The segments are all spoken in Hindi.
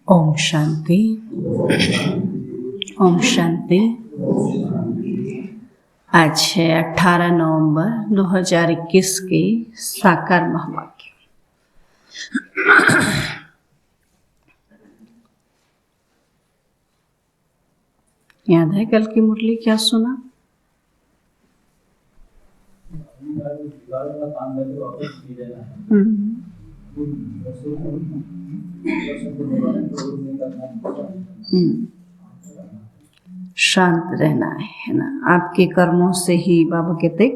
ओम शांति। ओम शांति। आज है 18 नवंबर 2021 के साकार महावाक्य। याद है कल की मुरली क्या सुना? शांत रहना है ना। आपके कर्मों से ही बाबा कहते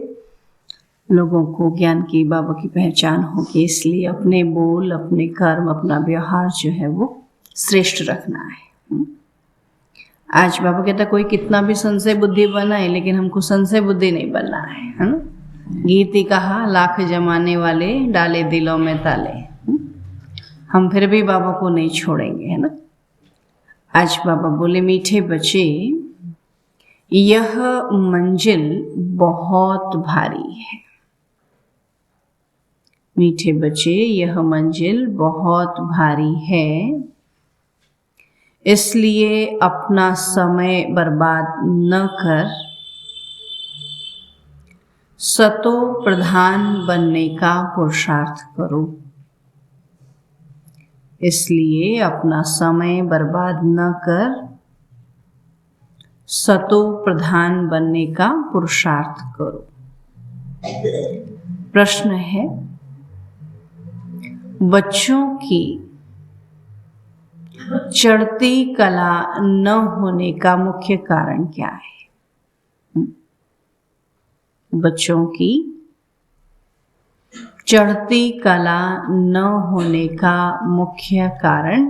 लोगों को ज्ञान की बाबा की पहचान होगी, इसलिए अपने बोल, अपने कर्म, अपना व्यवहार जो है वो श्रेष्ठ रखना है। आज बाबा कहता कोई कितना भी संशय बुद्धि बनाए, लेकिन हमको संशय बुद्धि नहीं बनना है ना। गीत ही कहा, लाख जमाने वाले डाले दिलों में ताले, हम फिर भी बाबा को नहीं छोड़ेंगे, है ना। आज बाबा बोले, मीठे बच्चे, यह मंजिल बहुत भारी है। मीठे बच्चे, यह मंजिल बहुत भारी है, इसलिए अपना समय बर्बाद न कर सतो प्रधान बनने का पुरुषार्थ करो। इसलिए अपना समय बर्बाद न कर सतो प्रधान बनने का पुरुषार्थ करो। प्रश्न है, बच्चों की चढ़ती कला न होने का मुख्य कारण क्या है? बच्चों की चढ़ती कला न होने का मुख्य कारण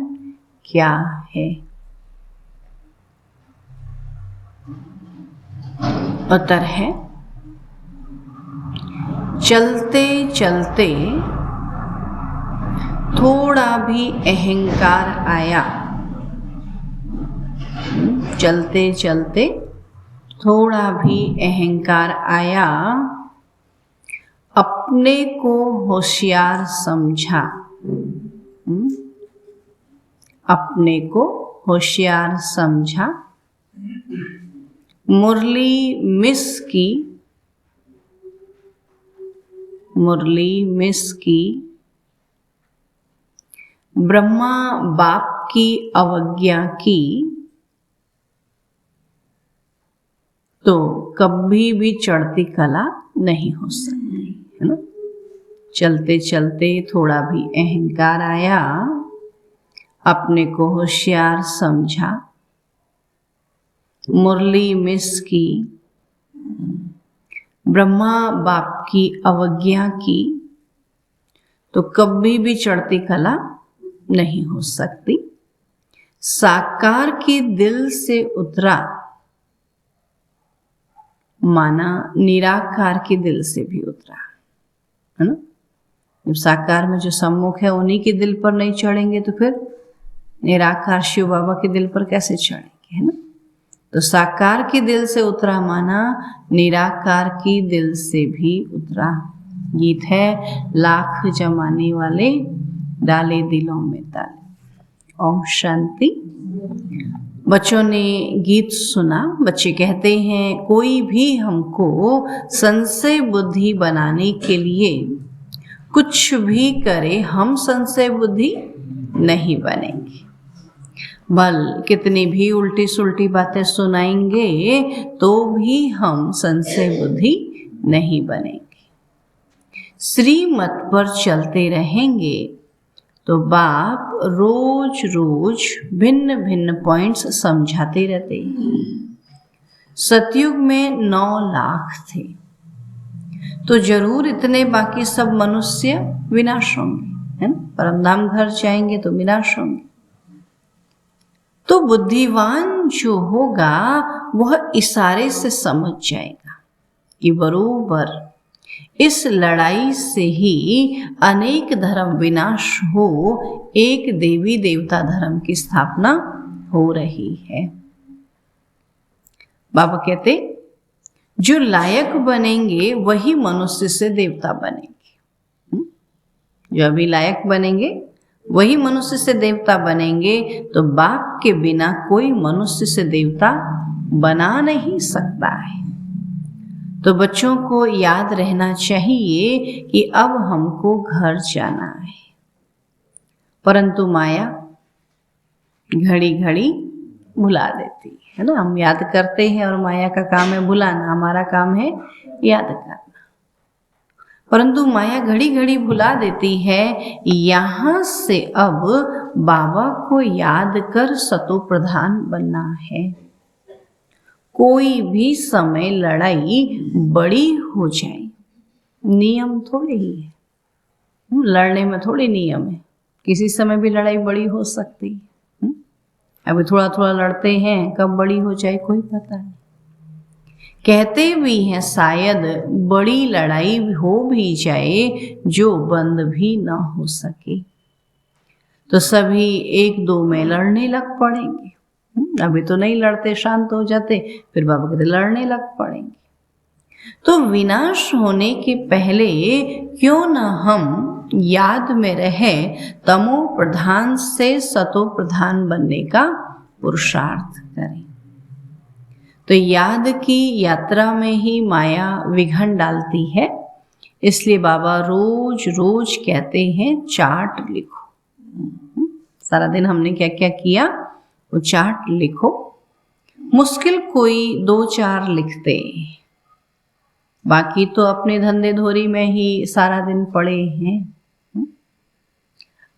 क्या है? उत्तर है, चलते चलते थोड़ा भी अहंकार आया। चलते चलते थोड़ा भी अहंकार आया, अपने को होशियार समझा। अपने को होशियार समझा, मुरली मिस की। मुरली मिस की, ब्रह्मा बाप की अवज्ञा की, तो कभी भी चढ़ती कला नहीं हो सकती, है ना। चलते चलते थोड़ा भी अहंकार आया, अपने को होशियार समझा, मुरली मिस की, ब्रह्मा बाप की अवज्ञा की, तो कभी भी चढ़ती कला नहीं हो सकती। साकार के दिल से उतरा, माना निराकार के दिल से भी उतरा, है ना। जब साकार में जो सम्मुख है उन्हीं के दिल पर नहीं चढ़ेंगे तो फिर निराकार शिव बाबा के दिल पर कैसे चढ़ेंगे, है ना। तो साकार के दिल से उतरा माना निराकार की दिल से भी उतरा। गीत है, लाख जमाने वाले डाले दिलों में ताले। ओम शांति। बच्चों ने गीत सुना। बच्चे कहते हैं, कोई भी हमको संशय बुद्धि बनाने के लिए कुछ भी करे, हम संशय बुद्धि नहीं बनेंगे। भल कितनी भी उल्टी सुल्टी बातें सुनाएंगे तो भी हम संशय बुद्धि नहीं बनेंगे। श्रीमत पर चलते रहेंगे तो बाप रोज रोज भिन्न भिन्न पॉइंट्स समझाते रहते हैं। सतयुग में 9 लाख थे, तो जरूर इतने बाकी सब मनुष्य विनाश होंगे, है ना। परमधाम घर जाएंगे तो विनाश होंगे। तो बुद्धिवान जो होगा वह इशारे से समझ जाएगा कि बरोबर इस लड़ाई से ही अनेक धर्म विनाश हो, एक देवी देवता धर्म की स्थापना हो रही है। बाबा कहते, जो लायक बनेंगे वही मनुष्य से देवता बनेंगे। जो अभी लायक बनेंगे वही मनुष्य से देवता बनेंगे, तो बाप के बिना कोई मनुष्य से देवता बना नहीं सकता है। तो बच्चों को याद रहना चाहिए कि अब हमको घर जाना है, परंतु माया घड़ी घड़ी भुला देती है ना। हम याद करते हैं और माया का काम है भुलाना, हमारा काम है याद करना। परंतु माया घड़ी घड़ी भुला देती है। यहाँ से अब बाबा को याद कर सतो प्रधान बनना है। कोई भी समय लड़ाई बड़ी हो जाए, नियम थोड़े ही है, लड़ने में थोड़े नियम है, किसी समय भी लड़ाई बड़ी हो सकती है। अभी थोड़ा थोड़ा लड़ते हैं, कब बड़ी हो जाए कोई पता नहीं। कहते भी हैं शायद बड़ी लड़ाई हो भी जाए जो बंद भी ना हो सके, तो सभी एक दो में लड़ने लग पड़ेंगे। अभी तो नहीं लड़ते, शांत हो जाते, फिर बाबा कहते लड़ने लग पड़ेंगे। तो विनाश होने के पहले क्यों न हम याद में रहे तमो प्रधान से सतो प्रधान बनने का पुरुषार्थ करें। तो याद की यात्रा में ही माया विघन डालती है, इसलिए बाबा रोज रोज कहते हैं चार्ट लिखो। सारा दिन हमने क्या क्या किया वो चार्ट लिखो। मुश्किल कोई 2-4 लिखते, बाकी तो अपने धंधे धोरी में ही सारा दिन पड़े हैं।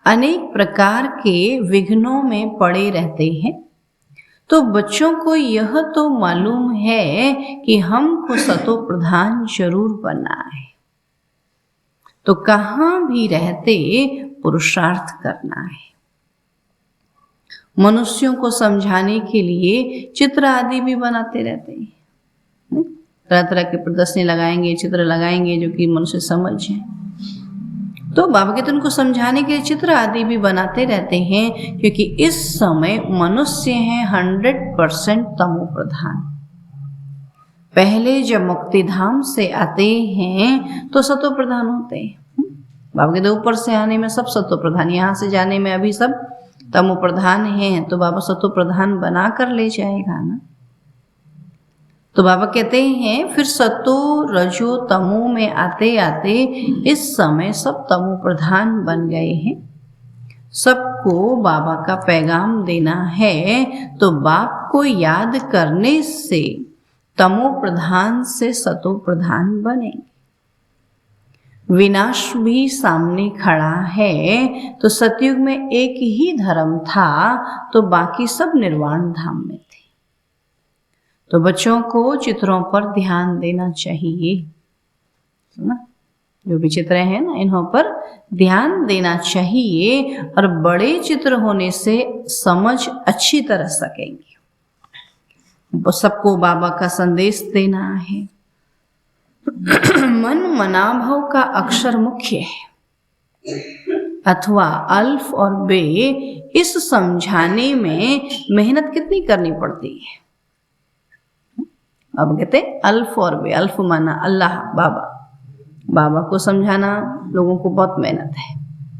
अनेक प्रकार के विघ्नों में पड़े रहते हैं। तो बच्चों को यह तो मालूम है कि हमको सतो प्रधान जरूर बनना है, तो कहाँ भी रहते पुरुषार्थ करना है। मनुष्यों को समझाने के लिए चित्र आदि भी बनाते रहते हैं, तरह तरह के प्रदर्शनी लगाएंगे, चित्र लगाएंगे जो कि मनुष्य समझ जाए। तो बाबा कहते उनको समझाने के लिए चित्र आदि भी बनाते रहते हैं, क्योंकि इस समय मनुष्य हैं 100% तमो प्रधान। पहले जब मुक्ति धाम से आते हैं तो सतो प्रधान होते हैं। बाबा कहते ऊपर से आने में सब सतो प्रधान, यहाँ से जाने में अभी सब तमो प्रधान हैं, तो बाबा सतो प्रधान बना कर ले जाएगा ना। तो बाबा कहते हैं फिर सतो रजो तमो में आते आते इस समय सब तमो प्रधान बन गए हैं। सबको बाबा का पैगाम देना है, तो बाप को याद करने से तमो प्रधान से सतो प्रधान बनेंगे। विनाश भी सामने खड़ा है, तो सतयुग में एक ही धर्म था, तो बाकी सब निर्वाण धाम में थे। तो बच्चों को चित्रों पर ध्यान देना चाहिए ना, जो भी चित्र हैं ना इन्हों पर ध्यान देना चाहिए, और बड़े चित्र होने से समझ अच्छी तरह सकेंगे। सबको बाबा का संदेश देना है। मन मनाभव का अक्षर मुख्य है अथवा अल्फ और बे, इस समझाने में मेहनत कितनी करनी पड़ती है। अब कहते अल्फ और बे, अल्फ माना अल्लाह बाबा, बाबा को समझाना लोगों को बहुत मेहनत है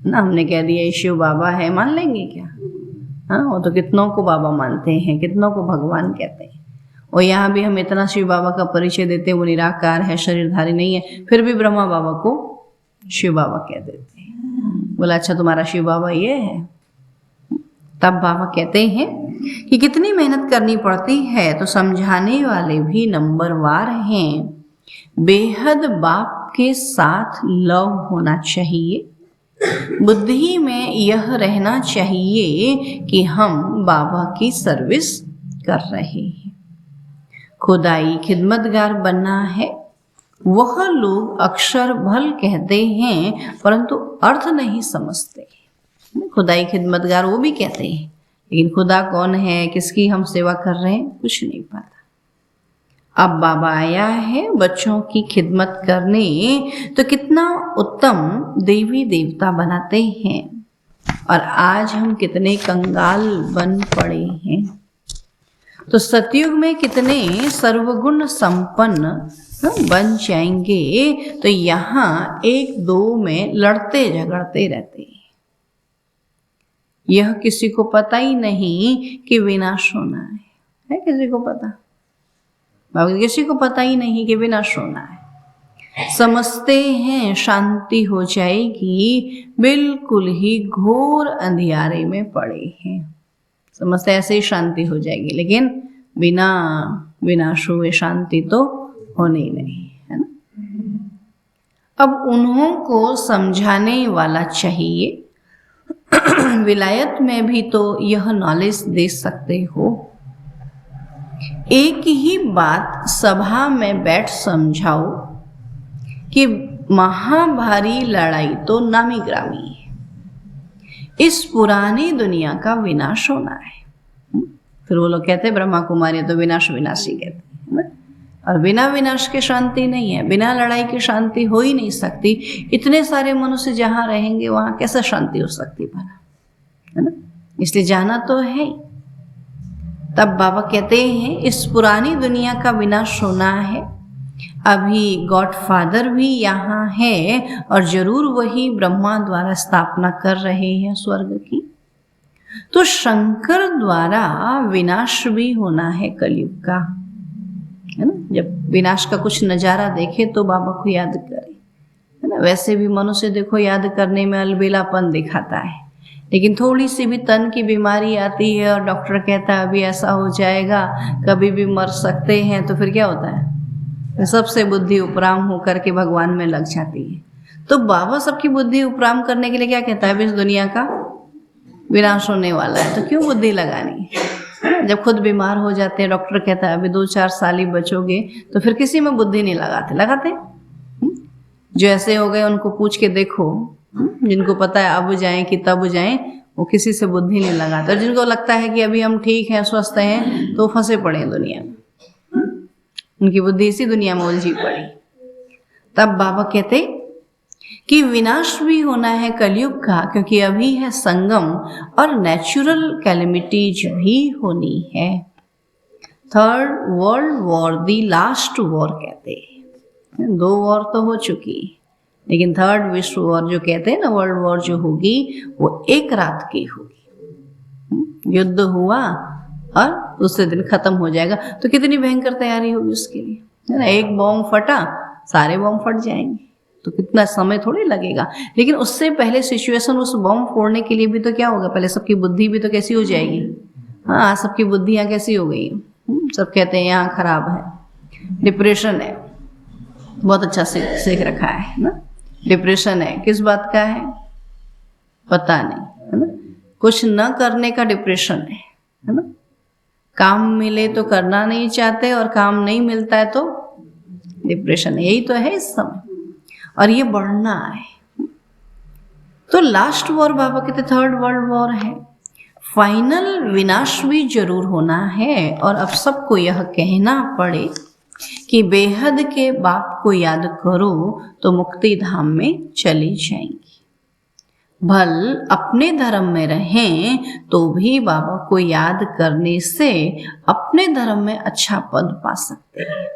ना। हमने कह दिया शिव बाबा है, मान लेंगे क्या? हाँ, वो तो कितनों को बाबा मानते हैं, कितनों को भगवान कहते हैं। और यहाँ भी हम इतना शिव बाबा का परिचय देते हैं, वो निराकार है, शरीरधारी नहीं है, फिर भी ब्रह्मा बाबा को शिव बाबा कह देते हैं। बोला अच्छा तुम्हारा शिव बाबा ये है। तब बाबा कहते हैं कि कितनी मेहनत करनी पड़ती है, तो समझाने वाले भी नंबरवार हैं। बेहद बाप के साथ लव होना चाहिए। बुद्धि में यह रहना चाहिए कि हम बाबा की सर्विस कर रहे हैं। खुदाई खिदमतगार बनना है। वह लोग अक्षर भल कहते हैं परंतु अर्थ नहीं समझते। खुदाई खिदमतगार वो भी कहते हैं, लेकिन खुदा कौन है, किसकी हम सेवा कर रहे हैं, कुछ नहीं पता। अब बाबा आया है बच्चों की खिदमत करने, तो कितना उत्तम देवी देवता बनाते हैं, और आज हम कितने कंगाल बन पड़े हैं। तो सतयुग में कितने सर्वगुण संपन्न बन जाएंगे, तो यहाँ 1-2 में लड़ते झगड़ते रहते हैं। यह किसी को पता ही नहीं कि विनाश होना है किसी को पता? बाबा किसी को पता ही नहीं कि विनाश होना है। समझते हैं शांति हो जाएगी, बिल्कुल ही घोर अंधियारे में पड़े हैं। समझते ऐसे ही शांति हो जाएगी, लेकिन बिना विनाश हुए शांति तो होनी नहीं है ना। अब उन्हों को समझाने वाला चाहिए। विलायत में भी तो यह नॉलेज दे सकते हो। एक ही बात सभा में बैठ समझाओ कि महाभारी लड़ाई तो नामी ग्रामी है, इस पुरानी दुनिया का विनाश होना है। फिर वो लोग कहते हैं ब्रह्मा कुमारी तो विनाश विनाशी कहते हैं ना। और बिना विनाश के शांति नहीं है, बिना लड़ाई के शांति हो ही नहीं सकती। इतने सारे मनुष्य जहाँ रहेंगे वहाँ कैसे शांति हो सकती भला, है ना। इसलिए जाना तो है। तब बाबा कहते हैं इस पुरानी दुनिया का विनाश होना है। अभी गॉडफादर भी यहाँ है और जरूर वही ब्रह्मा द्वारा स्थापना कर रहे हैं स्वर्ग की। तो शंकर द्वारा विनाश भी होना है कलयुग का, है ना। जब विनाश का कुछ नज़ारा देखे तो बाबा को याद करे, है ना। वैसे भी मनुष्य देखो याद करने में अलबेलापन दिखाता है, लेकिन थोड़ी सी भी तन की बीमारी आती है और डॉक्टर कहता है अभी ऐसा हो जाएगा, कभी भी मर सकते हैं, तो फिर क्या होता है, सबसे बुद्धि उपराम होकर के भगवान में लग जाती है। तो बाबा सबकी बुद्धि उपराम करने के लिए क्या कहता है, अभी इस दुनिया का विनाश होने वाला है, तो क्यों बुद्धि लगानी है। जब खुद बीमार हो जाते हैं, डॉक्टर कहता है अभी 2-4 साल ही बचोगे, तो फिर किसी में बुद्धि नहीं लगाते। जो ऐसे हो गए उनको पूछ के देखो, जिनको पता है अब जाएं कि तब जाएं, वो किसी से बुद्धि नहीं लगाते। और जिनको लगता है कि अभी हम ठीक हैं, स्वस्थ हैं, तो फंसे पड़े हैं दुनिया में, उनकी बुद्धि इसी दुनिया में उलझी पड़ी। तब बाबा कहते कि विनाश भी होना है कलयुग का, क्योंकि अभी है संगम और नेचुरल कैलेमिटीज भी होनी है। 3rd वर्ल्ड वॉर दी लास्ट वॉर कहते हैं। 2 वॉर तो हो चुकी, लेकिन 3rd विश्व वॉर जो कहते हैं ना, वर्ल्ड वॉर जो होगी वो एक रात की होगी। युद्ध हुआ और दूसरे दिन खत्म हो जाएगा, तो कितनी भयंकर तैयारी होगी उसके लिए, है ना। एक बॉम्ब फटा, सारे बॉम्ब फट जाएंगे, तो कितना समय थोड़ी लगेगा। लेकिन उससे पहले सिचुएशन, उस बॉम्ब फोड़ने के लिए भी तो क्या होगा, पहले सबकी बुद्धि भी तो कैसी हो जाएगी। हाँ, सबकी बुद्धि यहाँ कैसी हो गई, सब कहते हैं यहाँ खराब है, डिप्रेशन है। बहुत अच्छा सीख रखा है ना। डिप्रेशन है, किस बात का है पता नहीं, है ना। कुछ न करने का डिप्रेशन है ना। काम मिले तो करना नहीं चाहते, और काम नहीं मिलता है तो डिप्रेशन है। यही तो है इस समय, और ये बढ़ना है। तो लास्ट वॉर बाबा कहते 3rd वर्ल्ड वॉर है। फाइनल विनाश भी जरूर होना है। और अब सबको यह कहना पड़े कि बेहद के बाप को याद करो तो मुक्ति धाम में चली जाएंगी। भल अपने धर्म में रहें तो भी बाबा को याद करने से अपने धर्म में अच्छा पद पा सकते हैं,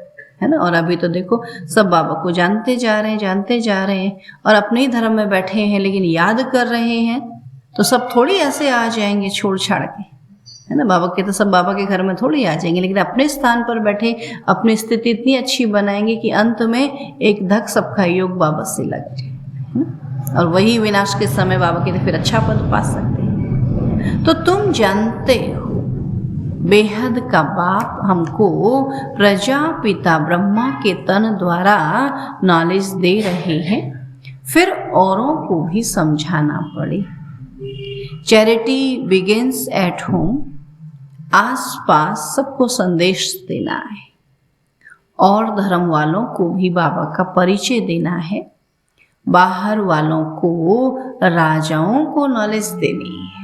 है ना। और अभी तो देखो सब बाबा को जानते जा रहे हैं और अपने ही धर्म में बैठे हैं, लेकिन याद कर रहे हैं तो सब थोड़ी ऐसे आ जाएंगे छोड़ छाड़ के, है ना। बाबा के तो सब बाबा के घर में थोड़ी आ जाएंगे, लेकिन अपने स्थान पर बैठे अपनी स्थिति इतनी अच्छी बनाएंगे कि अंत में एक धक सबका योग बाबा से लग जाए, है ना। और वही विनाश के समय बाबा के फिर अच्छा पद पा सकते हैं। तो तुम जानते हो बेहद का बाप हमको प्रजापिता ब्रह्मा के तन द्वारा नॉलेज दे रहे हैं, फिर औरों को भी समझाना पड़े। Charity begins at home. आस पास सबको संदेश देना है, और धर्म वालों को भी बाबा का परिचय देना है। बाहर वालों को, राजाओं को नॉलेज देनी है।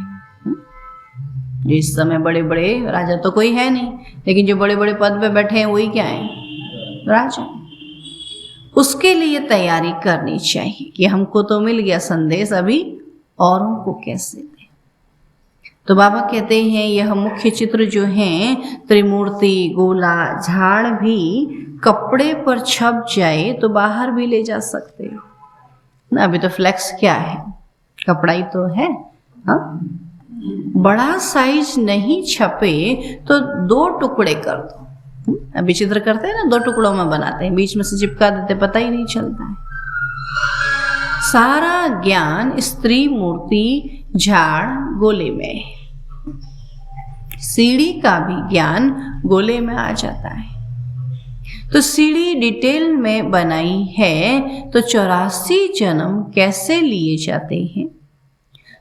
जिस समय बड़े बड़े राजा तो कोई है नहीं, लेकिन जो बड़े बड़े पद पे बैठे हैं वही क्या है, राजा। उसके लिए तैयारी करनी चाहिए कि हमको तो मिल गया संदेश, अभी औरों को कैसे दें। तो बाबा कहते हैं यह मुख्य चित्र जो है, त्रिमूर्ति, गोला, झाड़ भी कपड़े पर छप जाए तो बाहर भी ले जा सकते हो ना। अभी तो फ्लेक्स क्या है, कपड़ा ही तो है। हाँ, बड़ा साइज नहीं छपे तो 2 टुकड़े कर दो। अभी चित्र करते हैं ना, 2 टुकड़ों में बनाते हैं, बीच में से चिपका देते, पता ही नहीं चलता है। सारा ज्ञान स्त्री मूर्ति झाड़ गोले में, सीढ़ी का भी ज्ञान गोले में आ जाता है। तो सीढ़ी डिटेल में बनाई है तो 84 जन्म कैसे लिए जाते हैं,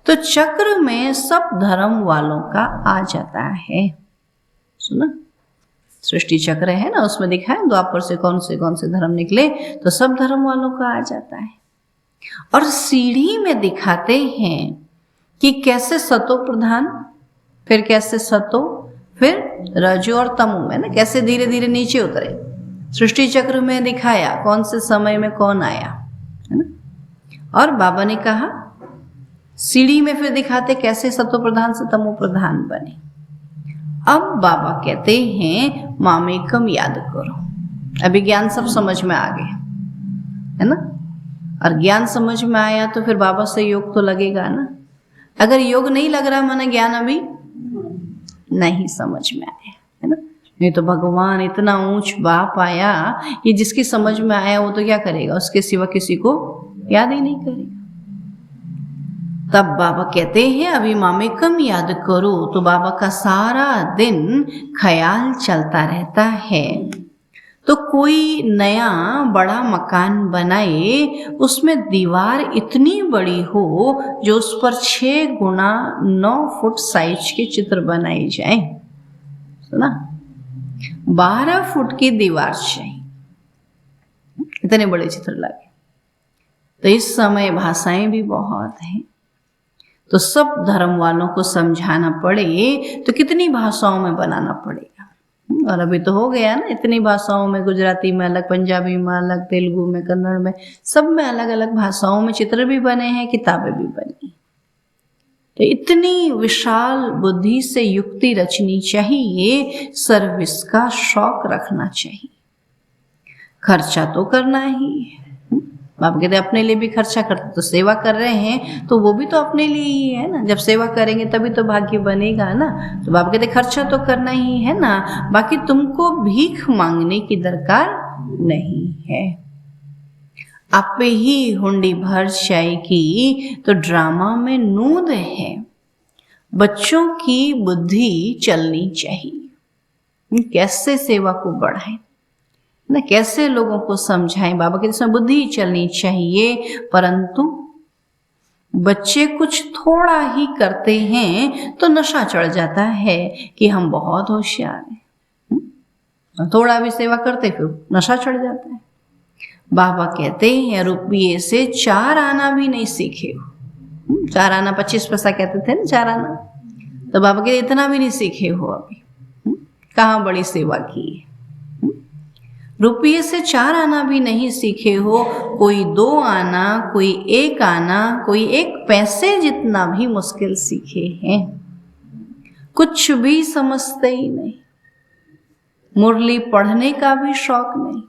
तो चक्र में सब धर्म वालों का आ जाता है। सुना, सृष्टि चक्र है ना, उसमें दिखा है द्वापर से कौन से धर्म निकले, तो सब धर्म वालों का आ जाता है। और सीढ़ी में दिखाते हैं कि कैसे सतो प्रधान, फिर कैसे सतो, फिर रजो और तमो में ना कैसे धीरे धीरे नीचे उतरे। सृष्टि चक्र में दिखाया कौन से समय में कौन आया, है ना। और बाबा ने कहा सीढ़ी में फिर दिखाते कैसे सतो प्रधान से तमो प्रधान बने। अब बाबा कहते हैं मामेकम याद करो। अभी ज्ञान सब समझ में आ गया है ना, और ज्ञान समझ में आया तो फिर बाबा से योग तो लगेगा ना। अगर योग नहीं लग रहा माने ज्ञान अभी नहीं समझ में आया, है ना। नहीं तो भगवान इतना ऊंच बाप आया, ये जिसकी समझ में आया वो तो क्या करेगा, उसके सिवा किसी को याद ही नहीं करेगा। तब बाबा कहते हैं अभी मामेकम याद करो, तो बाबा का सारा दिन ख्याल चलता रहता है। तो कोई नया बड़ा मकान बनाए, उसमें दीवार इतनी बड़ी हो जो उस पर 6 गुना 9 फुट साइज के चित्र बनाए जाए। सुना, 12 फुट की दीवार चाहिए, इतने बड़े चित्र लगे। तो इस समय भाषाएं भी बहुत हैं, तो सब धर्म वालों को समझाना पड़े तो कितनी भाषाओं में बनाना पड़ेगा। और अभी तो हो गया ना, इतनी भाषाओं में, गुजराती में अलग, पंजाबी में अलग, तेलुगु में, कन्नड़ में, सब में अलग अलग भाषाओं में चित्र भी बने हैं, किताबें भी बनी। तो इतनी विशाल बुद्धि से युक्ति रचनी चाहिए, सर्विस का शौक रखना चाहिए। खर्चा तो करना ही है। बाबा कहते अपने लिए भी खर्चा करते, तो सेवा कर रहे हैं तो वो भी तो अपने लिए ही है ना। जब सेवा करेंगे तभी तो भाग्य बनेगा ना। तो बाबा कहते खर्चा तो करना ही है ना, बाकी तुमको भीख मांगने की दरकार नहीं है। आपे ही हुंडी भर जाएगी तो ड्रामा में नूद है। बच्चों की बुद्धि चलनी चाहिए, कैसे सेवा को बढ़ाएं ना, कैसे लोगों को समझाएं। बाबा के इसमें बुद्धि चलनी चाहिए, परंतु बच्चे कुछ थोड़ा ही करते हैं तो नशा चढ़ जाता है कि हम बहुत होशियार हैं। थोड़ा भी सेवा करते फिर नशा चढ़ जाता है। बाबा कहते हैं रुपये से 4 आना भी नहीं सीखे हो। 4 आना 25 पैसा कहते थे ना, 4 आना। तो बाबा कहते इतना भी नहीं सीखे हो अभी, कहाँ बड़ी सेवा की है। रुपये से 4 आना भी नहीं सीखे हो, कोई 2 आना, कोई 1 आना, कोई 1 पैसे जितना भी मुश्किल सीखे हैं। कुछ भी समझते ही नहीं, मुरली पढ़ने का भी शौक नहीं।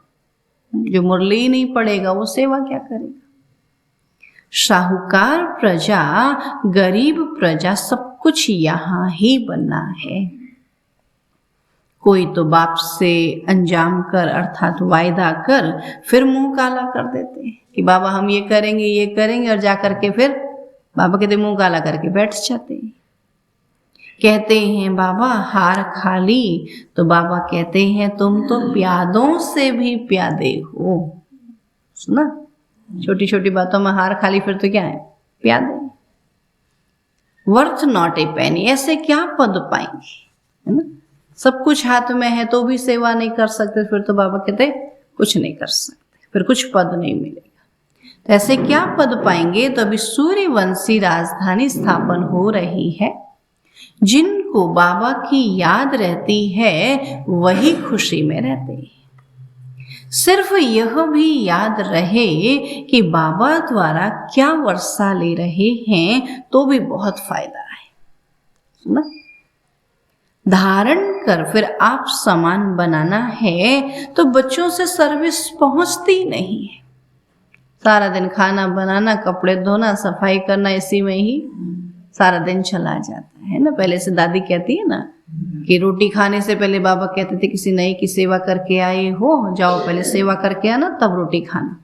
जो मुरली ही नहीं पढ़ेगा वो सेवा क्या करेगा। शाहूकार प्रजा, गरीब प्रजा, सब कुछ यहाँ ही बनना है। कोई तो बाप से अंजाम कर अर्थात वायदा कर फिर मुंह काला कर देते हैं कि बाबा हम ये करेंगे, और जा करके फिर बाबा कहते मुंह काला करके बैठ जाते हैं। कहते हैं बाबा हार खाली, तो बाबा कहते हैं तुम तो प्यादों से भी प्यादे हो। सुना, छोटी छोटी बातों में हार खाली, फिर तो क्या है, प्यादे। वर्थ नॉट ए पेनी, ऐसे क्या पद पाएंगे, है ना। सब कुछ हाथ में है तो भी सेवा नहीं कर सकते, फिर तो बाबा कहते कुछ नहीं कर सकते, फिर कुछ पद नहीं मिलेगा। तो ऐसे क्या पद पाएंगे। तो अभी सूर्यवंशी राजधानी स्थापन हो रही है। जिनको बाबा की याद रहती है वही खुशी में रहते हैं। सिर्फ यह भी याद रहे कि बाबा द्वारा क्या वर्षा ले रहे हैं तो भी बहुत फायदा है। सुना, धारण कर फिर आप सामान बनाना है तो बच्चों से सर्विस पहुंचती नहीं है। सारा दिन खाना बनाना, कपड़े धोना, सफाई करना, इसी में ही सारा दिन चला जाता है ना। पहले से दादी कहती है ना कि रोटी खाने से पहले बाबा कहते थे किसी नई की सेवा करके आए हो, जाओ पहले सेवा करके आना तब रोटी खाना।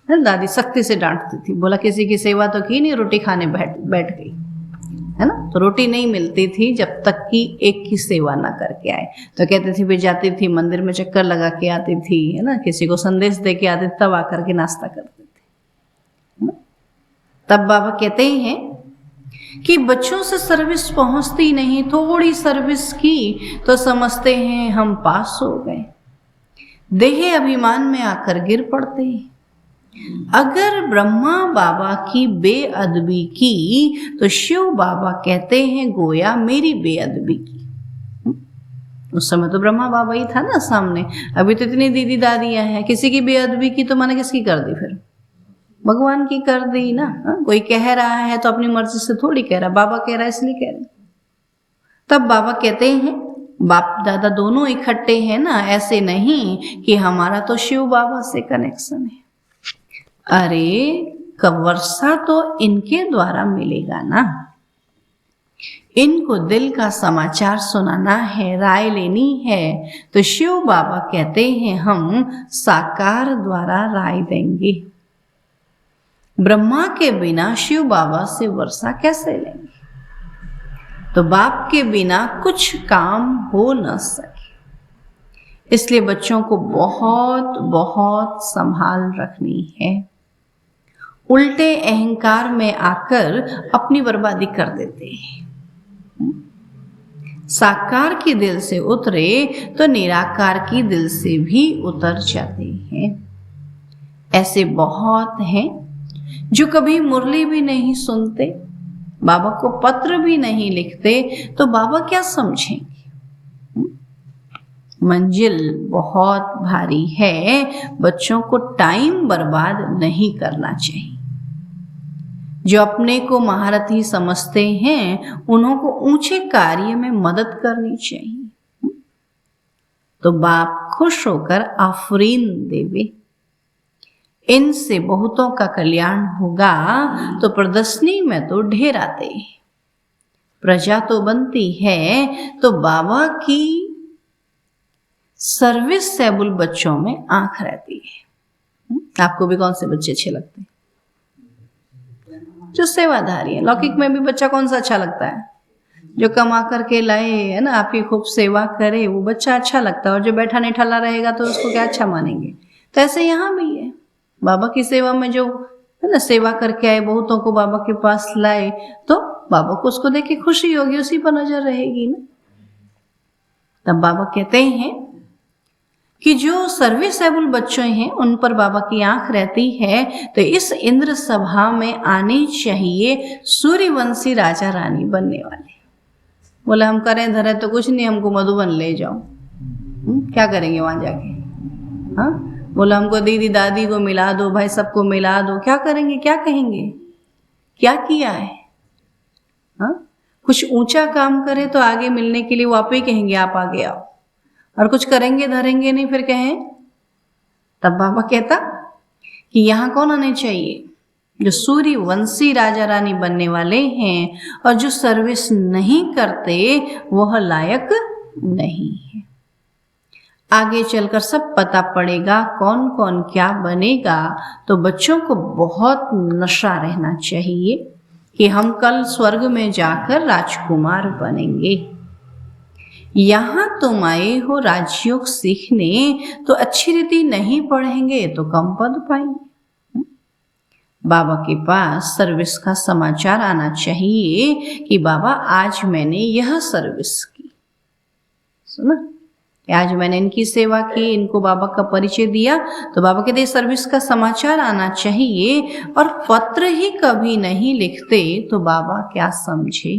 है दादी सख्ती से डांटती थी, बोला किसी की सेवा तो की नहीं, रोटी खाने बैठ गई, है ना। तो रोटी नहीं मिलती थी जब तक कि एक की सेवा ना करके आए। तो कहते थे भी जाती थी मंदिर में चक्कर लगा के आती थी, है ना, किसी को संदेश दे के आती तब आकर के नाश्ता करते थे। तब बाबा कहते हैं कि बच्चों से सर्विस पहुंचती नहीं, थोड़ी सर्विस की तो समझते हैं हम पास हो गए, देहे अभिमान में आकर गिर पड़ते हैं। अगर ब्रह्मा बाबा की बेअदबी की तो शिव बाबा कहते हैं गोया मेरी बेअदबी की। उस समय तो ब्रह्मा बाबा ही था ना सामने, अभी तो इतनी दीदी दादियां हैं, किसी की बेअदबी की तो मैंने किसकी कर दी, फिर भगवान की कर दी ना। कोई कह रहा है तो अपनी मर्जी से थोड़ी कह रहा, बाबा कह रहा है इसलिए कह रहे। तब बाबा कहते हैं बाप दादा दोनों इकट्ठे हैं ना, ऐसे नहीं कि हमारा तो शिव बाबा से कनेक्शन है। अरे कब वर्षा तो इनके द्वारा मिलेगा ना, इनको दिल का समाचार सुनाना है, राय लेनी है, तो शिव बाबा कहते हैं हम साकार द्वारा राय देंगे। ब्रह्मा के बिना शिव बाबा से वर्षा कैसे लेंगे, तो बाप के बिना कुछ काम हो न सके। इसलिए बच्चों को बहुत बहुत संभाल रखनी है। उल्टे अहंकार में आकर अपनी बर्बादी कर देते हैं। साकार की दिल से उतरे तो निराकार की दिल से भी उतर जाते हैं। ऐसे बहुत हैं जो कभी मुरली भी नहीं सुनते, बाबा को पत्र भी नहीं लिखते, तो बाबा क्या समझेंगे। मंजिल बहुत भारी है, बच्चों को टाइम बर्बाद नहीं करना चाहिए। जो अपने को महारथी समझते हैं उन्हों को ऊंचे कार्य में मदद करनी चाहिए, तो बाप खुश होकर आफरीन देवे। इनसे बहुतों का कल्याण होगा, तो प्रदर्शनी में तो ढेर आते हैं, प्रजा तो बनती है, तो बाबा की सर्विसेबल बच्चों में आंख रहती है। आपको भी कौन से बच्चे अच्छे लगते हैं? जो सेवाधारी है। लौकिक में भी बच्चा कौन सा अच्छा लगता है? जो कमा करके लाए, है ना, आपकी खूब सेवा करे, वो बच्चा अच्छा लगता है। और जो बैठा नहीं ठल्ला रहेगा तो उसको क्या अच्छा मानेंगे। तो ऐसे यहाँ भी है, बाबा की सेवा में जो है ना सेवा करके आए, बहुतों को बाबा के पास लाए, तो बाबा को उसको देख के खुशी होगी, उसी पर नजर रहेगी ना। तब बाबा कहते हैं कि जो सर्विसेबल बच्चे हैं उन पर बाबा की आंख रहती है, तो इस इंद्र सभा में आने चाहिए सूर्यवंशी राजा रानी बनने वाले। बोला हम करें धरे तो कुछ नहीं, हमको मधुबन ले जाओ। क्या करेंगे वहां जाके? हाँ, बोला हमको दीदी दादी को मिला दो, भाई सबको मिला दो। क्या करेंगे, क्या कहेंगे, क्या किया है? हाँ, कुछ ऊंचा काम करे तो आगे मिलने के लिए वो आप ही कहेंगे आप आगे आओ, और कुछ करेंगे धरेंगे नहीं फिर कहें। तब बाबा कहता कि यहाँ कौन आने चाहिए? जो सूर्यवंशी राजा रानी बनने वाले हैं, और जो सर्विस नहीं करते वह लायक नहीं है। आगे चलकर सब पता पड़ेगा कौन कौन क्या बनेगा। तो बच्चों को बहुत नशा रहना चाहिए कि हम कल स्वर्ग में जाकर राजकुमार बनेंगे। यहाँ तुम आए हो राजयोग सीखने, तो अच्छी रीति नहीं पढ़ेंगे तो कम पद पाएंगे। बाबा के पास सर्विस का समाचार आना चाहिए कि बाबा आज मैंने यह सर्विस की, सुना, आज मैंने इनकी सेवा की, इनको बाबा का परिचय दिया, तो बाबा कहते सर्विस का समाचार आना चाहिए। और पत्र ही कभी नहीं लिखते तो बाबा क्या समझे,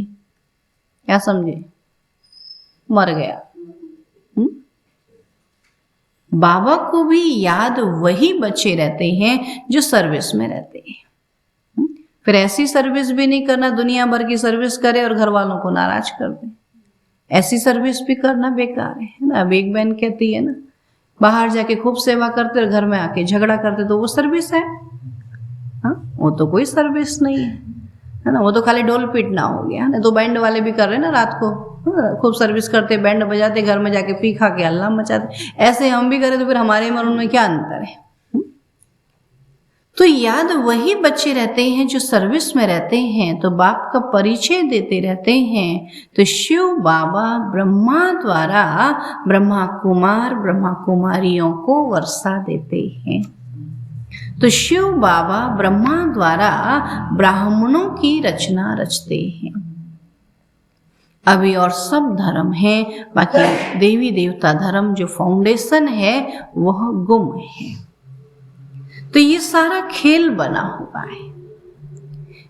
क्या समझे? मर गया। बाबा को भी याद वही बच्चे रहते हैं जो सर्विस में रहते हैं। फिर ऐसी सर्विस भी नहीं करना दुनिया भर की सर्विस करे और घर वालों को नाराज कर दे। ऐसी सर्विस भी करना बेकार है ना। अब एक बहन कहती है ना, बाहर जाके खूब सेवा करते और घर में आके झगड़ा करते, तो वो सर्विस है? हाँ, वो तो कोई सर्विस नहीं है। है ना। वो तो खाली ढोल पीटना हो गया ना, तो बैंड वाले भी कर रहे हैं ना रात को, खूब सर्विस करते, बैंड बजाते, घर में जाके पी खा के हल्ला मचाते। ऐसे हम भी करें तो फिर हमारे में और उनमें क्या अंतर है। तो याद वही बच्चे रहते हैं जो सर्विस में रहते हैं, तो बाप का परिचय देते रहते हैं। तो शिव बाबा ब्रह्मा द्वारा ब्रह्मा कुमार ब्रह्मा कुमारियों को वर्षा देते हैं। तो शिव बाबा ब्रह्मा द्वारा ब्राह्मणों की रचना रचते हैं। अभी और सब धर्म है, बाकी देवी देवता धर्म जो फाउंडेशन है वह गुम है। तो ये सारा खेल बना हुआ है,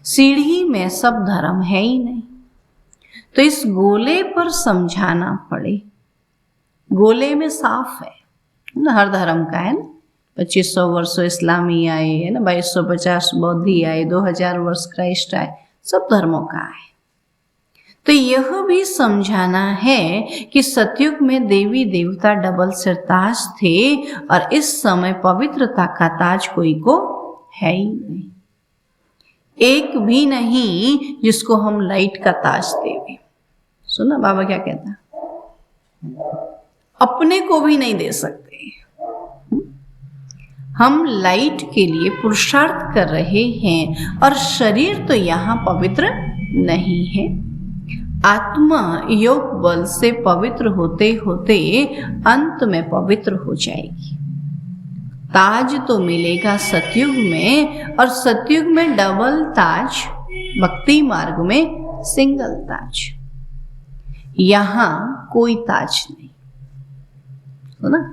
सीढ़ी में सब धर्म है ही नहीं। तो इस गोले पर समझाना पड़े, गोले में साफ है ना, हर धर्म का है ना। 2500 वर्षों इस्लामी आए है ना, 2250 बौद्धी आए, 2000 वर्ष क्राइस्ट आए, सब धर्मों का है। तो यह भी समझाना है कि सतयुग में देवी देवता डबल सिर ताज थे और इस समय पवित्रता का ताज कोई को है ही नहीं, एक भी नहीं जिसको हम लाइट का ताज देवे। सुना बाबा क्या कहता, अपने को भी नहीं दे सकते। हम लाइट के लिए पुरुषार्थ कर रहे हैं और शरीर तो यहाँ पवित्र नहीं है। आत्मा योग बल से पवित्र होते होते अंत में पवित्र हो जाएगी। ताज तो मिलेगा सतयुग में, और सतयुग में डबल ताज, भक्ति मार्ग में सिंगल ताज, यहां कोई ताज नहीं। तो ना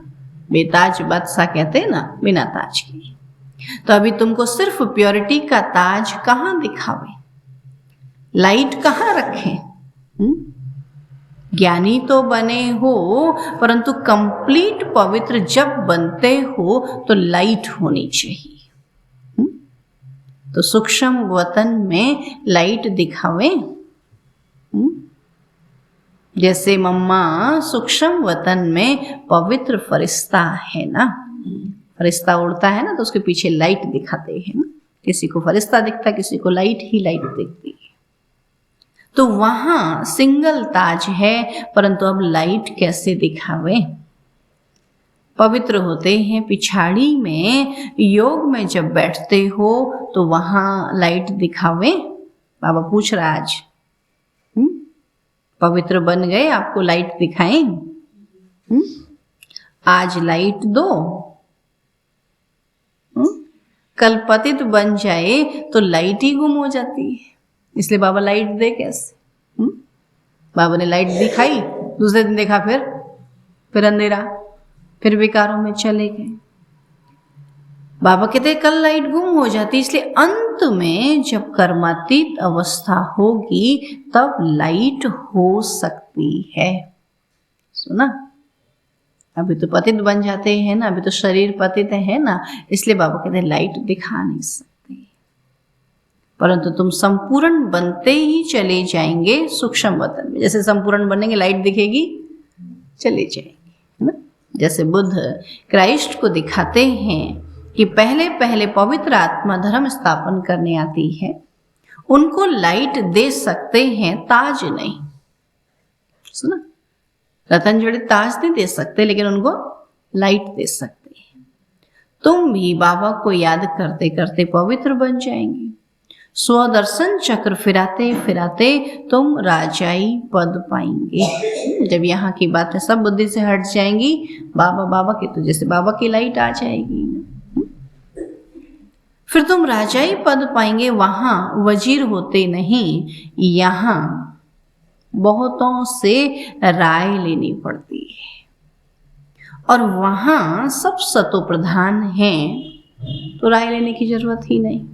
बेताज बादशाह कहते हैं ना, बिना ताज के। तो अभी तुमको सिर्फ प्योरिटी का ताज कहाँ दिखावे, लाइट कहाँ रखें? ज्ञानी तो बने हो, परंतु कंप्लीट पवित्र जब बनते हो तो लाइट होनी चाहिए। तो सूक्ष्म वतन में लाइट दिखावे। जैसे मम्मा सूक्ष्म वतन में पवित्र फरिश्ता है ना, फरिश्ता उड़ता है ना तो उसके पीछे लाइट दिखाते हैं ना। किसी को फरिश्ता दिखता, किसी को लाइट ही लाइट दिखती है। तो वहां सिंगल ताज है, परंतु अब लाइट कैसे दिखावे? पवित्र होते हैं पिछाड़ी में, योग में जब बैठते हो तो वहां लाइट दिखावे। बाबा पूछ रहा आज, पवित्र बन गए, आपको लाइट दिखाएं? आज लाइट दो, कल पतित बन जाए तो लाइट ही गुम हो जाती है। इसलिए बाबा लाइट दे कैसे? बाबा ने लाइट दिखाई, दूसरे दिन देखा फिर अंधेरा, फिर विकारों में चले गए। बाबा कहते कल लाइट गुम हो जाती, इसलिए अंत में जब कर्मातीत अवस्था होगी तब लाइट हो सकती है। सुना, अभी तो पतित बन जाते हैं ना, अभी तो शरीर पतित है ना, इसलिए बाबा कहते लाइट दिखा नहीं सकते। परंतु तुम संपूर्ण बनते ही चले जाएंगे सूक्ष्म वतन में। जैसे संपूर्ण बनेंगे लाइट दिखेगी, चले जाएंगे, है ना। जैसे बुद्ध क्राइस्ट को दिखाते हैं कि पहले पहले पवित्र आत्मा धर्म स्थापन करने आती है, उनको लाइट दे सकते हैं, ताज नहीं। सुना, रतन जड़े ताज नहीं दे सकते, लेकिन उनको लाइट दे सकते हैं। तुम भी बाबा को याद करते करते पवित्र बन जाएंगे। स्वदर्शन चक्र फिराते फिराते तुम राजाई पद पाएंगे। जब यहाँ की बातें सब बुद्धि से हट जाएंगी, बाबा बाबा की, तो जैसे बाबा की लाइट आ जाएगी, फिर तुम राजाई पद पाएंगे। वहां वजीर होते नहीं, यहाँ बहुतों से राय लेनी पड़ती है, और वहां सब सतो प्रधान हैं, तो राय लेने की जरूरत ही नहीं।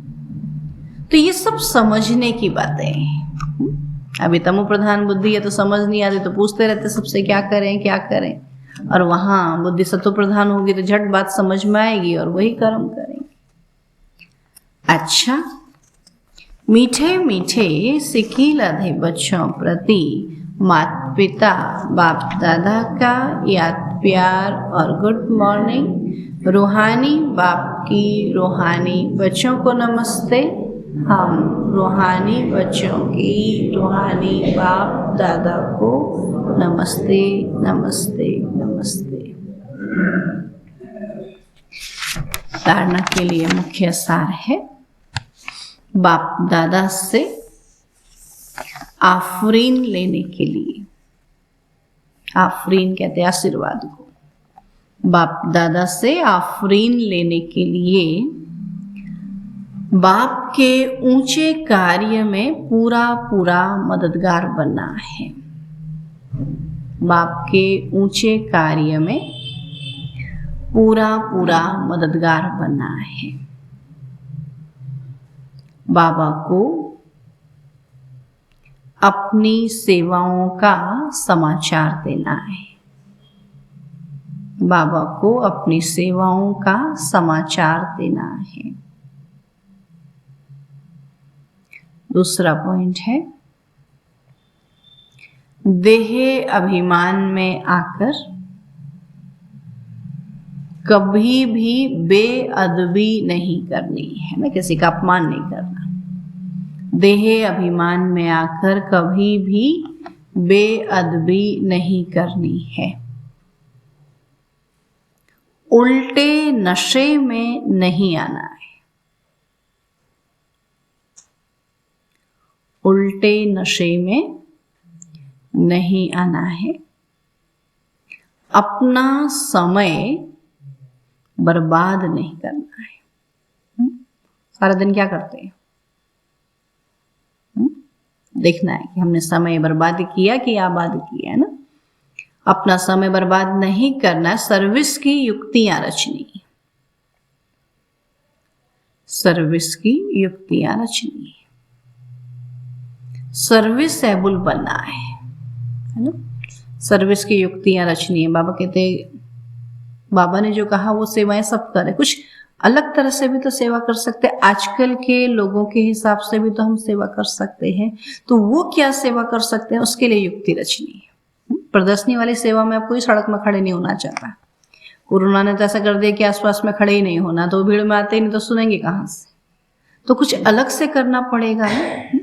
तो ये सब समझने की बातें हैं। अभी तमो प्रधान बुद्धि है तो समझ नहीं आती, तो पूछते रहते सबसे क्या करें क्या करें, और वहां बुद्धि सतो प्रधान होगी तो झट बात समझ में आएगी और वही कर्म करेंगे। अच्छा, मीठे मीठे सिकी लधे बच्चों प्रति माता पिता बाप दादा का याद प्यार और गुड मॉर्निंग। रूहानी बाप की रूहानी बच्चों को नमस्ते, हम रूहानी बच्चों की रूहानी बाप दादा को नमस्ते नमस्ते नमस्ते। धारणा के लिए मुख्य सार है, बाप दादा से आफरीन लेने के लिए, आफरीन कहते हैं आशीर्वाद को, बाप दादा से आफरीन लेने के लिए बाप के ऊंचे कार्य में पूरा पूरा मददगार बनना है। बाप के ऊंचे कार्य में पूरा पूरा मददगार बनना है। बाबा को अपनी सेवाओं का समाचार देना है। बाबा को अपनी सेवाओं का समाचार देना है। दूसरा पॉइंट है, देह अभिमान में आकर कभी भी बेअदबी नहीं करनी है ना, किसी का अपमान नहीं करना। देह अभिमान में आकर कभी भी बेअदबी नहीं करनी है। उल्टे नशे में नहीं आना है। उल्टे नशे में नहीं आना है। अपना समय बर्बाद नहीं करना है। सारा दिन क्या करते हैं? देखना है कि हमने समय बर्बाद किया कि आबाद किया, है ना। अपना समय बर्बाद नहीं करना, सर्विस की युक्तियां रचनी, सर्विस की युक्तियां रचनी, सर्विस एबल बनना है ना। सर्विस की युक्तियां रचनी है। बाबा कहते, बाबा ने जो कहा वो सेवाएं सब करें, कुछ अलग तरह से भी तो सेवा कर सकते हैं। आजकल के लोगों के हिसाब से भी तो हम सेवा कर सकते हैं, तो वो क्या सेवा कर सकते हैं उसके लिए युक्ति रचनी है। प्रदर्शनी वाली सेवा में आप कोई सड़क में खड़े नहीं होना चाहता। कोरोना ने तो ऐसा कर दिया कि आसपास में खड़े ही नहीं होना, तो भीड़ में आते ही नहीं तो सुनेंगे कहाँ से। तो कुछ अलग से करना पड़ेगा ना,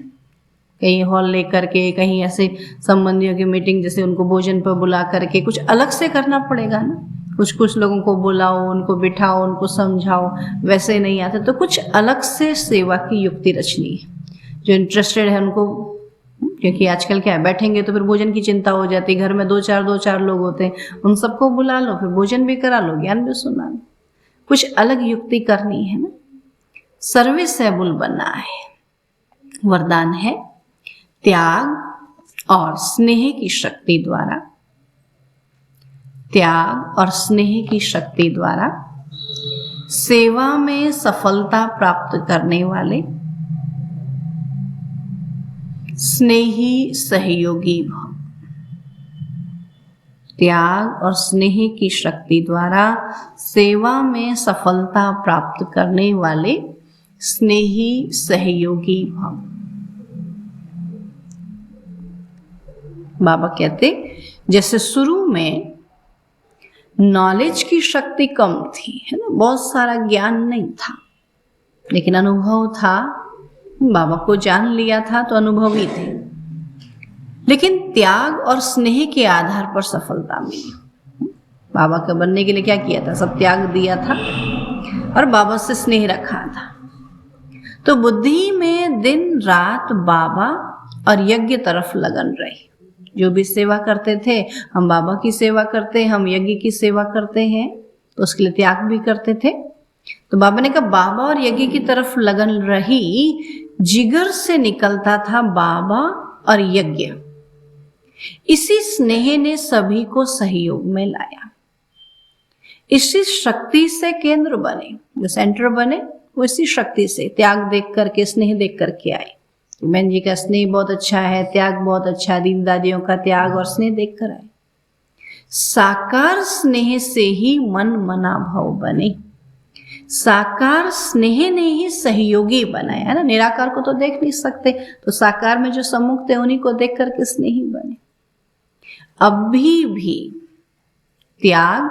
कहीं हॉल लेकर के, कहीं ऐसे संबंधियों की मीटिंग जैसे उनको भोजन पर बुला करके कुछ अलग से करना पड़ेगा ना। कुछ लोगों को बुलाओ, उनको बिठाओ, उनको समझाओ, वैसे नहीं आते तो कुछ अलग से सेवा की युक्ति रचनी है। जो इंटरेस्टेड है उनको, क्योंकि आजकल क्या है, बैठेंगे तो फिर भोजन की चिंता हो जाती है। घर में दो चार लोग होते हैं, उन सबको बुला लो, फिर भोजन भी करा लो, ज्ञान भी सुना लो। कुछ अलग युक्ति करनी है ना। सर्विस एबल बनना है। वरदान है, त्याग और स्नेह की शक्ति द्वारा, त्याग और स्नेह की शक्ति द्वारा सेवा में सफलता प्राप्त करने वाले स्नेही सहयोगी भव। त्याग और स्नेह की शक्ति द्वारा सेवा में सफलता प्राप्त करने वाले स्नेही सहयोगी भव। बाबा कहते, जैसे शुरू में नॉलेज की शक्ति कम थी, है ना, बहुत सारा ज्ञान नहीं था, लेकिन अनुभव था। बाबा को जान लिया था तो अनुभवी थे, लेकिन त्याग और स्नेह के आधार पर सफलता मिली। बाबा के बनने के लिए क्या किया था? सब त्याग दिया था और बाबा से स्नेह रखा था। तो बुद्धि में दिन रात बाबा और यज्ञ तरफ लगन रही। जो भी सेवा करते थे, हम बाबा की सेवा करते हैं, हम यज्ञ की सेवा करते हैं, तो उसके लिए त्याग भी करते थे। तो बाबा ने कहा बाबा और यज्ञ की तरफ लगन रही, जिगर से निकलता था बाबा और यज्ञ। इसी स्नेह ने सभी को सहयोग में लाया। इसी शक्ति से केंद्र बने, जो सेंटर बने वो इसी शक्ति से, त्याग देख करके, स्नेह देख करके आए। मैन जी का स्नेह बहुत अच्छा है, त्याग बहुत अच्छा है, दीदी दादियों का त्याग और स्नेह देख कर आए। साकार स्नेह से ही मन मना भाव बने। साकार स्नेह ने ही सहयोगी बनाया, है ना। निराकार को तो देख नहीं सकते, तो साकार में जो सम्मुख थे उन्हीं को देख करके स्नेही बने। अभी भी त्याग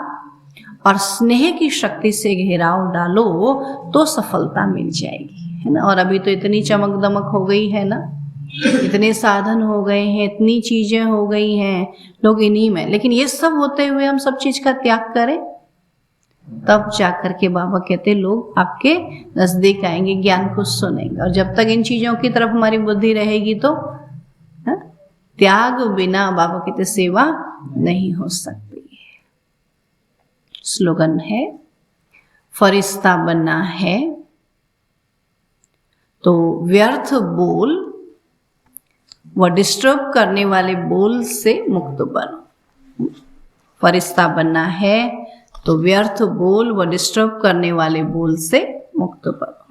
और स्नेह की शक्ति से घेराव डालो तो सफलता मिल जाएगी। है ना। और अभी तो इतनी चमक दमक हो गई है ना, इतने साधन हो गए हैं, इतनी चीजें हो गई हैं, लोग इन्हीं में। लेकिन ये सब होते हुए हम सब चीज का त्याग करें, तब जाकर के बाबा कहते लोग आपके नजदीक आएंगे, ज्ञान को सुनेंगे। और जब तक इन चीजों की तरफ हमारी बुद्धि रहेगी तो त्याग बिना बाबा कहते सेवा नहीं हो सकती है। स्लोगन है, फरिश्ता बनना है तो व्यर्थ बोल व डिस्टर्ब करने वाले बोल से मुक्त बनो। फरिश्ता बनना है तो व्यर्थ बोल व डिस्टर्ब करने वाले बोल से मुक्त बनो।